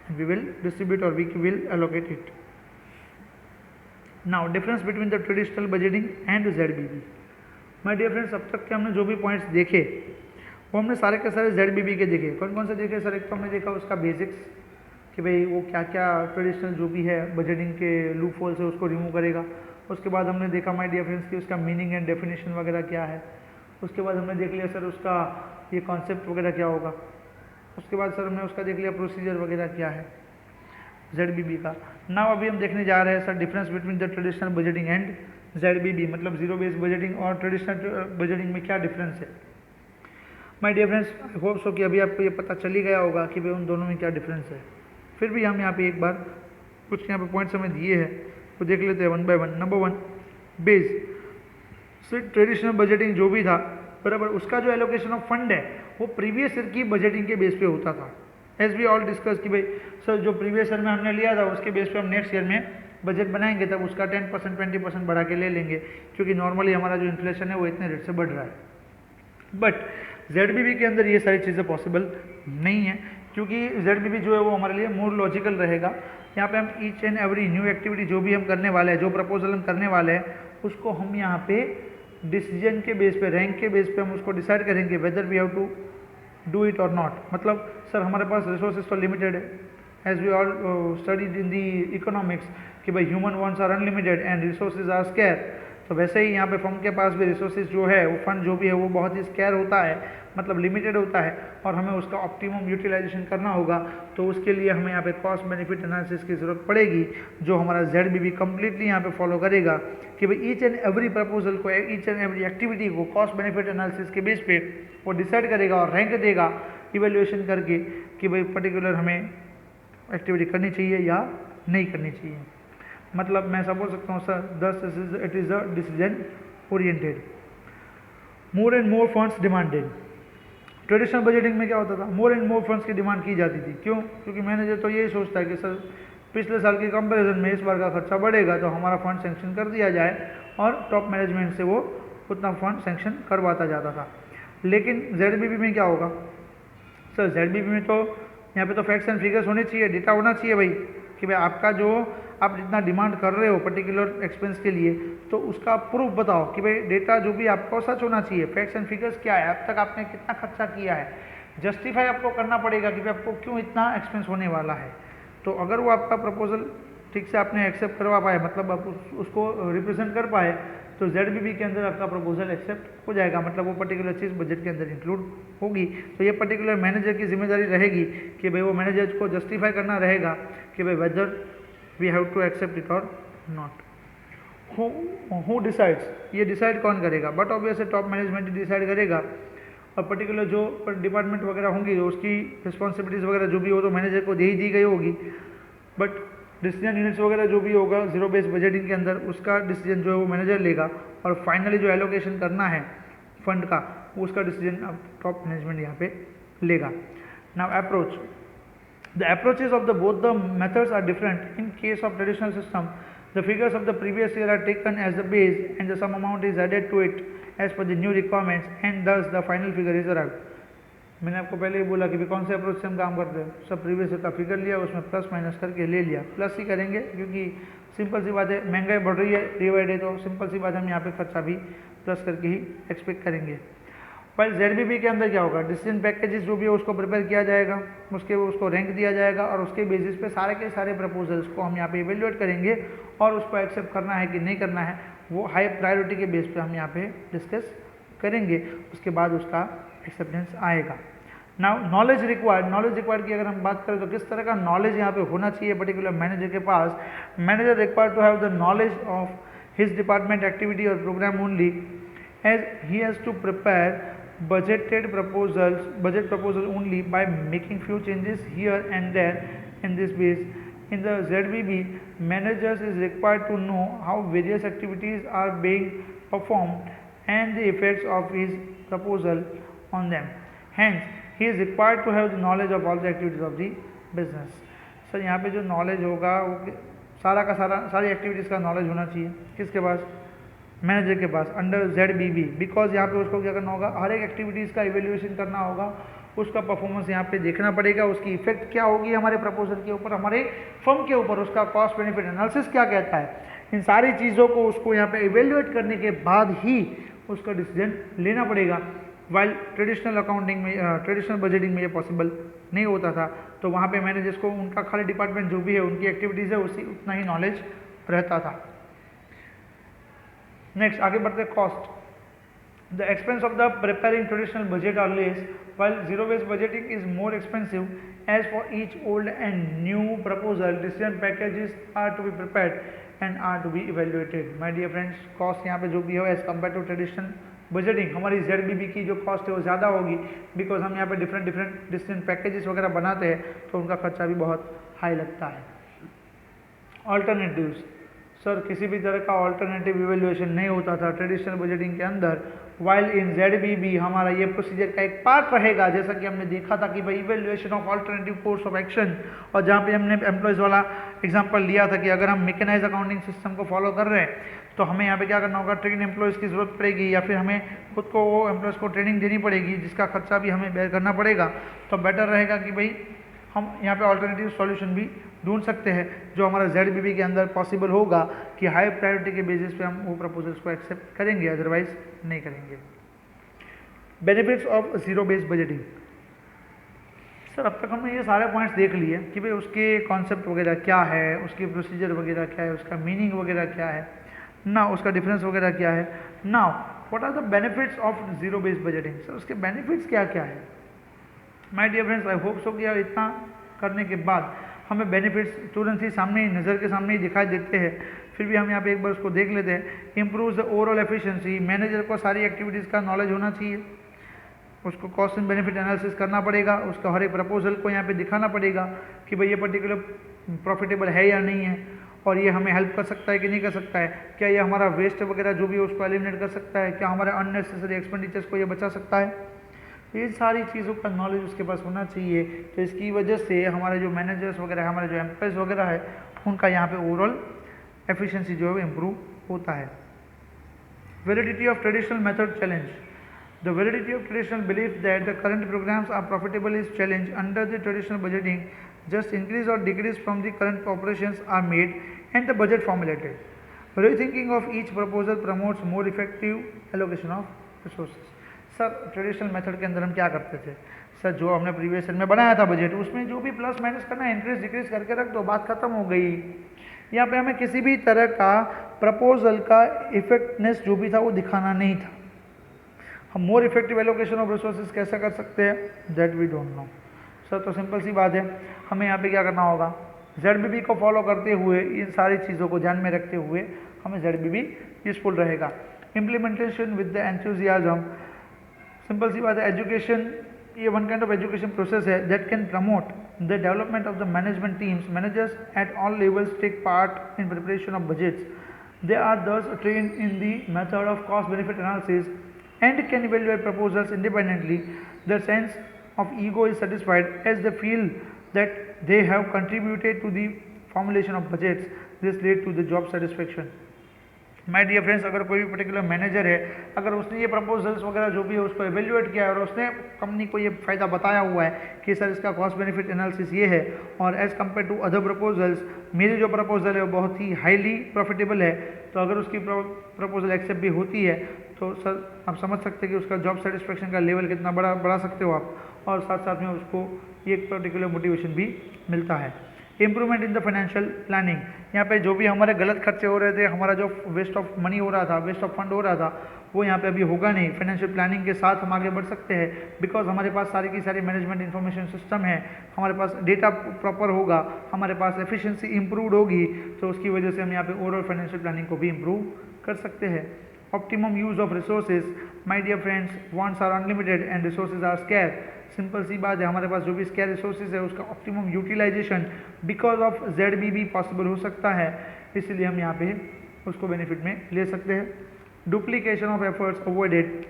and we will distribute or we will allocate it. Now difference between the traditional budgeting and ZBB. My dear friends, अब तक के हमने जो भी पॉइंट्स देखे वो हमने सारे के सारे ZBB के देखे। कौन कौन से देखे सर, एक तो हमने देखा उसका बेसिक्स कि भाई वो क्या क्या ट्रेडिशनल जो भी है बजटिंग के लूप होल्स है उसको रिमूव करेगा। उसके बाद हमने देखा माय डियर फ्रेंड्स कि उसका मीनिंग एंड डेफिनेशन वगैरह क्या है। उसके बाद हमने देख लिया सर उसका ये कॉन्सेप्ट वगैरह क्या होगा। उसके बाद सर हमने उसका देख लिया प्रोसीजर वगैरह क्या है ZBB का। नाउ अभी हम देखने जा रहे हैं sir difference between the traditional budgeting and ZBB, मतलब जीरो बेस्ड बजटिंग और ट्रेडिशनल बजटिंग में क्या डिफरेंस है। My dear friends, I hope so कि अभी आपको ये पता चल ही गया होगा कि भाई उन दोनों में क्या डिफरेंस है। फिर भी हम यहाँ पे एक बार कुछ यहाँ पे पॉइंट्स हमें दिए हैं तो देख लेते हैं one by one. Number one, base. So traditional budgeting जो भी था बराबर, उसका जो एलोकेशन ऑफ फंड है वो प्रीवियस ईयर की बजटिंग के बेस पे होता था। एज वी ऑल डिस्कस कि भाई सर जो प्रीवियस ईयर में हमने लिया था उसके बेस पे हम नेक्स्ट ईयर में बजट बनाएंगे तब उसका 10% 20% बढ़ा के ले लेंगे, क्योंकि नॉर्मली हमारा जो इन्फ्लेशन है वो इतने रेट से बढ़ रहा है। बट ZBB के अंदर ये सारी चीज़ें पॉसिबल नहीं है, क्योंकि ZBB जो है वो हमारे लिए मोर लॉजिकल रहेगा। यहाँ पे हम each and every new activity जो भी हम करने वाले हैं, जो प्रपोजल हम करने वाले हैं, उसको हम यहाँ पे डिसीजन के बेस पे, रैंक के बेस पे हम उसको डिसाइड करेंगे whether we have to do it और नॉट। मतलब सर हमारे पास रिसोर्सेज तो लिमिटेड है, as we all studied in the economics कि भाई human wants are unlimited and resources are scarce. तो वैसे ही यहाँ पे फर्म के पास भी रिसोर्सेज जो है वो फंड जो भी है वो बहुत ही स्केयर होता है, मतलब लिमिटेड होता है, और हमें उसका ऑप्टिमम यूटिलाइजेशन करना होगा। तो उसके लिए हमें यहाँ पे कॉस्ट बेनिफिट एनालिसिस की ज़रूरत पड़ेगी, जो हमारा ZBB कंप्लीटली यहाँ पे फॉलो करेगा कि भाई ईच एंड एवरी प्रपोजल को, ईच एंड एवरी एक्टिविटी को कॉस्ट बेनिफिट एनालिसिस के बेस पे वो डिसाइड करेगा और रैंक देगा इवेल्युएशन करके कि भाई पर्टिकुलर हमें एक्टिविटी करनी चाहिए या नहीं करनी चाहिए। मतलब मैं ऐसा बोल सकता हूँ sir thus it is a decision oriented. More and more funds demanded. Traditional budgeting में क्या होता था, मोर एंड मोर फंड्स की डिमांड की जाती थी। क्यों? क्योंकि मैनेजर तो यही सोचता है कि सर पिछले साल के कंपैरिजन में इस बार का खर्चा बढ़ेगा तो हमारा फंड सेंक्शन कर दिया जाए, और टॉप मैनेजमेंट से वो उतना फंड सेंक्शन करवाता जाता था। लेकिन ZBB में क्या होगा सर, ZBB में तो यहाँ पे तो फैक्ट्स एंड फिगर्स होने चाहिए, डेटा होना चाहिए भाई कि भाई आपका जो आप जितना डिमांड कर रहे हो पर्टिकुलर एक्सपेंस के लिए, तो उसका प्रूफ बताओ कि भाई डेटा जो भी आपको सच होना चाहिए। फैक्ट्स एंड फिगर्स क्या है, अब तक आपने कितना खर्चा किया है, जस्टिफाई आपको करना पड़ेगा कि भाई आपको क्यों इतना एक्सपेंस होने वाला है। तो अगर वो आपका प्रपोजल ठीक से आपने एक्सेप्ट करवा पाए, मतलब आप उसको रिप्रेजेंट कर पाए, तो ZBB के अंदर आपका प्रपोजल एक्सेप्ट हो जाएगा, मतलब वो पर्टिकुलर चीज़ बजट के अंदर इंक्लूड होगी। तो ये पर्टिकुलर मैनेजर की जिम्मेदारी रहेगी कि भाई वो मैनेजर को जस्टिफाई करना रहेगा कि भाई whether we have to accept it और नॉट। हु डिसाइड्स, ये डिसाइड कौन करेगा, but obviously top management decide करेगा, और पर्टिकुलर जो डिपार्टमेंट वगैरह होंगी उसकी रिस्पॉन्सिबिलिटीज़ वगैरह जो भी हो तो मैनेजर को दे ही दी गई होगी। बट डिसीजन यूनिट्स वगैरह जो भी होगा जीरो बेस बजटिंग के अंदर, उसका डिसीजन जो है वो मैनेजर लेगा, और फाइनली जो एलोकेशन करना है फंड का उसका डिसीजन अब टॉप मैनेजमेंट यहाँ पे लेगा। Now approach, the approaches of the both the methods are different. In case of traditional system, the figures of the previous year are taken as the base and the sum amount is added to it as per the new requirements, and thus the final figure is arrived. मैंने आपको पहले ही बोला कि कौन से approach से हम काम करते हैं, सब प्रीवियस ईयर का फिगर लिया, उसमें प्लस माइनस करके ले लिया, प्लस ही करेंगे क्योंकि सिंपल सी बात है, महंगाई बढ़ रही है, डिवाइड है, तो सिंपल सी बात है हम यहाँ पे खर्चा भी प्लस करके ही एक्सपेक्ट करेंगे। पर ZBB के अंदर क्या होगा, डिसीजन पैकेजेस जो भी है उसको प्रिपेयर किया जाएगा, उसको रैंक दिया जाएगा, और उसके बेसिस पे सारे के सारे प्रपोजल्स को हम यहाँ पे इवेल्युएट करेंगे, और उसको एक्सेप्ट करना है कि नहीं करना है वो हाई प्रायोरिटी के बेस पे हम यहाँ पे डिस्कस करेंगे, उसके बाद उसका एक्सेप्टेंस आएगा। नाउ नॉलेज रिक्वायर्ड की अगर हम बात करें तो किस तरह का नॉलेज यहाँ पे होना चाहिए पर्टिकुलर मैनेजर के पास। Manager required to have the knowledge of his department activity और programme only, as he has to prepare budget proposal only by making few changes here and there in this base. In the ZBB, managers is required to know how various activities are being performed and the effects of his proposal on them. Hence, he is required to have the knowledge of all the activities of the business. Sir यहाँ पे जो knowledge होगा वो सारा का सारा सारी activities का knowledge होना चाहिए किसके पास, मैनेजर के पास, अंडर ZBB। बिकॉज यहाँ पे उसको क्या करना होगा, हर एक एक्टिविटीज़ का इवेल्युएशन करना होगा, उसका परफॉर्मेंस यहाँ पे देखना पड़ेगा, उसकी इफेक्ट क्या होगी हमारे प्रपोजल के ऊपर, हमारे फर्म के ऊपर, उसका कॉस्ट बेनिफिट एनालिसिस क्या कहता है, इन सारी चीज़ों को उसको यहाँ पे इवेल्युएट करने के बाद ही उसका डिसीजन लेना पड़ेगा। वाइल ट्रेडिशनल अकाउंटिंग में, ट्रेडिशनल बजटिंग में ये पॉसिबल नहीं होता था, तो वहाँ पे मैनेजर्स को उनका खाली डिपार्टमेंट जो भी है उनकी एक्टिविटीज़ है उसी उतना ही नॉलेज रहता था। नेक्स्ट आगे बढ़ते हैं cost. The expense of the preparing traditional budget are less, while zero-based budgeting is more expensive. As for each old and new proposal, decision packages are to be prepared and are to be evaluated. My dear friends, cost यहाँ पे जो भी हो as compared to traditional budgeting हमारी ZBB की जो cost है वो ज़्यादा होगी, बिकॉज हम यहाँ पे डिफरेंट डिस्टेंट पैकेजेस वगैरह बनाते हैं तो उनका खर्चा भी बहुत हाई लगता है। ऑल्टरनेटिव्स, सर किसी भी तरह का ऑल्टरनेटिव इवेल्युएशन नहीं होता था ट्रेडिशनल बजटिंग के अंदर, वाइल इन ZBB हमारा ये प्रोसीजर का एक पार्ट रहेगा, जैसा कि हमने देखा था कि भाई evaluation of alternative course of action, और जहाँ पे हमने एम्प्लॉयज़ वाला एग्जांपल लिया था कि अगर हम मैकेनाइज अकाउंटिंग सिस्टम को फॉलो कर रहे हैं तो हमें यहाँ पे क्या करना होगा, ट्रेन एम्प्लॉयज़ की ज़रूरत पड़ेगी या फिर हमें खुद को वो एम्प्लॉयज़ को ट्रेनिंग देनी पड़ेगी जिसका खर्चा भी हमें बेयर करना पड़ेगा। तो बेटर रहेगा कि भाई हम यहाँ पे ऑल्टरनेटिव सॉल्यूशन भी ढूंढ सकते हैं जो हमारा ZBB के अंदर पॉसिबल होगा कि हाई प्रायोरिटी के बेसिस पे हम वो प्रपोजल्स को एक्सेप्ट करेंगे, अदरवाइज नहीं करेंगे। Benefits of zero based budgeting, sir अब तक हमने ये सारे पॉइंट्स देख लिए कि भाई उसके कॉन्सेप्ट वगैरह क्या है, उसके प्रोसीजर वगैरह क्या है, उसका मीनिंग वगैरह क्या है ना, उसका डिफरेंस वगैरह क्या है। Now what are the benefits of zero based budgeting, sir उसके बेनिफिट्स क्या क्या है। My dear friends, I hope so कि इतना करने के बाद हमें बेनिफिट्स तुरंत ही सामने ही नज़र के सामने ही दिखाई देते हैं, फिर भी हम यहाँ पे एक बार उसको देख लेते हैं। Improve the overall efficiency, manager को सारी एक्टिविटीज़ का नॉलेज होना चाहिए, उसको कॉस्ट एंड बेनिफिट एनालिसिस करना पड़ेगा, उसका हर एक प्रपोजल को यहाँ पे दिखाना पड़ेगा कि भाई ये पर्टिकुलर प्रॉफिटेबल है या नहीं है, और ये हमें हेल्प कर सकता है कि नहीं कर सकता है, क्या ये हमारा वेस्ट वगैरह जो भी है उसको एलिमिनेट कर सकता है, क्या हमारे अननेसेसरी एक्सपेंडिचर्स को ये बचा सकता है, ये सारी चीज़ों का नॉलेज उसके पास होना चाहिए। तो इसकी वजह से हमारे जो मैनेजर्स वगैरह है, हमारे जो एम्प्लॉयज़ वगैरह है, उनका यहाँ पे ओवरऑल एफिशिएंसी जो है इम्प्रूव होता है। Validity of traditional method challenge, the validity of traditional belief that the current programmes are profitable is challenge under the traditional budgeting, just increase or decrease from the current operations are made and the budget formulated. Rethinking of each proposal promotes more effective allocation of resources. Sir traditional method के अंदर हम क्या करते थे, sir जो हमने previous year में बनाया था बजट, उसमें जो भी प्लस माइनस करना है इंक्रीज डिक्रीज करके रख दो, बात खत्म हो गई। यहाँ पे हमें किसी भी तरह का प्रपोजल का इफेक्टनेस जो भी था वो दिखाना नहीं था। हम more effective allocation of resources कैसे कर सकते हैं, that we don't know. Sir तो सिंपल सी बात है, हमें यहाँ पे क्या करना होगा, ZBB को फॉलो करते हुए, इन सारी चीज़ों को ध्यान में रखते हुए हमें ZBB यूजफुल रहेगा। Implementation with the enthusiasm, simple सी बात है, एजुकेशन ये one kind of education process है that can promote the development of the management teams. Managers at all levels take part in preparation of budgets, they are thus trained in the method of cost benefit analysis and can evaluate proposals independently. Their sense of ego is satisfied as they feel that they have contributed to the formulation of budgets. This lead to the job satisfaction. My dear friends, अगर कोई भी particular manager है, अगर उसने ये proposals वगैरह जो भी है उसको एवेल्युएट किया है और उसने कंपनी को ये फ़ायदा बताया हुआ है कि सर इसका कॉस्ट बेनिफिट एनालिसिस ये है, और as compare to other proposals मेरी जो प्रपोजल है वो बहुत ही हाईली प्रॉफिटेबल है, तो अगर उसकी प्रपोजल एक्सेप्ट भी होती है तो सर आप समझ सकते हैं कि उसका जॉब सेटिस्फेक्शन का लेवल कितना बढ़ा सकते हो आप, और साथ साथ में उसको एक पर्टिकुलर मोटिवेशन भी मिलता है। Improvement in the financial planning, यहाँ पे जो भी हमारे गलत खर्चे हो रहे थे, हमारा जो वेस्ट ऑफ मनी हो रहा था, वेस्ट ऑफ फंड हो रहा था, वो यहाँ पे अभी होगा नहीं। फाइनेंशियल प्लानिंग के साथ हम आगे बढ़ सकते हैं, बिकॉज हमारे पास सारी की सारी मैनेजमेंट इन्फॉर्मेशन सिस्टम है, हमारे पास डेटा प्रॉपर होगा, हमारे पास एफिशिएंसी इंप्रूव होगी, तो उसकी वजह से हम यहाँ पे ओवरऑल फाइनेंशियल प्लानिंग को भी इम्प्रूव कर सकते हैं। Optimum use of resources, my dear friends, wants are unlimited and resources are scarce. Simple सी बात है, हमारे पास जो भी स्कैर रिसोर्सेज है उसका optimum utilisation because of ZBB possible हो सकता है, इसलिए हम यहाँ पे उसको बेनिफिट में ले सकते हैं। डुप्लीकेशन ऑफ एफर्ट्स अवॉइडेड,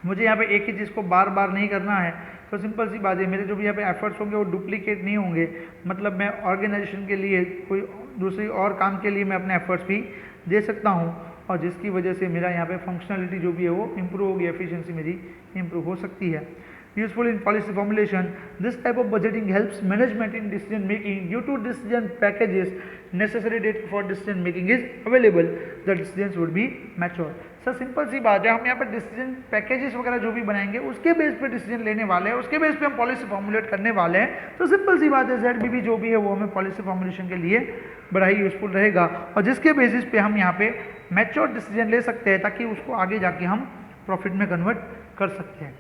मुझे यहाँ पे एक ही चीज़ को बार बार नहीं करना है, तो सिंपल सी बात है, मेरे जो भी यहाँ पे एफर्ट्स होंगे वो डुप्लीकेट नहीं होंगे, मतलब मैं ऑर्गेनाइजेशन के लिए कोई दूसरी और काम के लिए मैं अपने एफर्ट्स भी दे सकता हूँ, और जिसकी वजह से मेरा यहाँ पे फंक्शनलिटी जो भी है वो इम्प्रूव होगी, एफिशिएंसी मेरी इम्प्रूव हो सकती है। Useful in policy formulation, this type of budgeting helps management in decision making due to decision packages necessary data for decision making is available, the decisions would be mature. Sir simple सी बात है, हम यहाँ पर decision packages वगैरह जो भी बनाएंगे उसके बेस पे डिसीजन लेने वाले हैं, उसके बेस पे हम पॉलिसी फॉर्मुलेट करने वाले हैं, तो सिंपल सी बात है ZBB जो भी है वो हमें पॉलिसी फॉर्मुलेशन के लिए बड़ा ही यूजफुल रहेगा, और जिसके बेसिस पे हम यहाँ पे मैच्योर डिसीजन ले सकते हैं ताकि उसको आगे जाके हम प्रॉफिट में कन्वर्ट कर सकते हैं।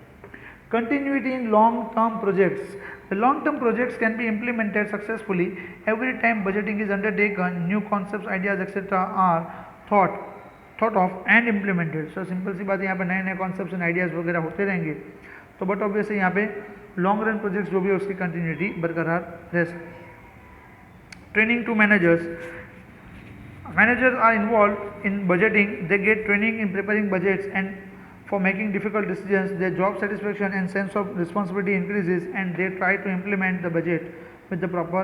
Continuity in long-term projects. The long-term projects can be implemented successfully every time budgeting is undertaken. New concepts, ideas, etc. are thought of and implemented. So simple सी बात है, यहाँ पे नए नए कॉन्सेप्ट एंड आइडियाज़ वगैरह होते रहेंगे, तो बट ऑब्वियसली यहाँ पे लॉन्ग रन प्रोजेक्ट्स जो भी है उसकी कंटिन्यूटी बरकरार रह सकती। Training to managers, managers are involved in budgeting. They get training in preparing budgets and for making difficult decisions. Their job satisfaction and sense of responsibility increases and they try to implement the budget with the proper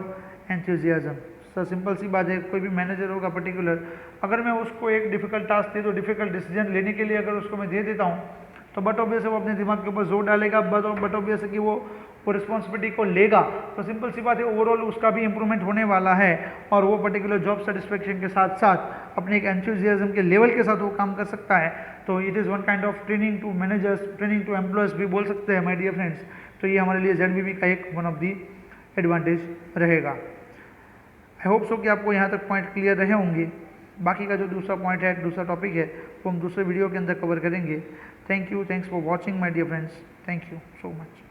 enthusiasm. Sir simple सी बात है, कोई भी manager होगा particular, अगर मैं उसको एक डिफिकल्ट टास्क दे, तो डिफिकल्ट डिसीजन लेने के लिए अगर उसको मैं दे देता हूँ, तो बट ऑब्वियस वो अपने दिमाग के ऊपर जोर डालेगा, बट ऑब्वियस कि वो रिस्पॉन्सिबिलिटी को लेगा, तो सिंपल सी बात है ओवरऑल उसका भी इंप्रूवमेंट होने वाला है और वो पर्टिकुलर जॉब सेटिस्फेक्शन के साथ साथ अपने एक एंथुजियाज्म के लेवल के साथ वो काम कर सकता है। तो it is one kind of training to managers, training to employees भी बोल सकते हैं माय डियर फ्रेंड्स। तो ये हमारे लिए ZBB का एक वन ऑफ दी एडवांटेज रहेगा। आई होप सो कि आपको यहाँ तक पॉइंट क्लियर रहे होंगे। बाकी का जो दूसरा पॉइंट है, दूसरा टॉपिक है, वो हम दूसरे वीडियो के अंदर कवर करेंगे। Thank you, thanks for watching my dear friends, thank you so much.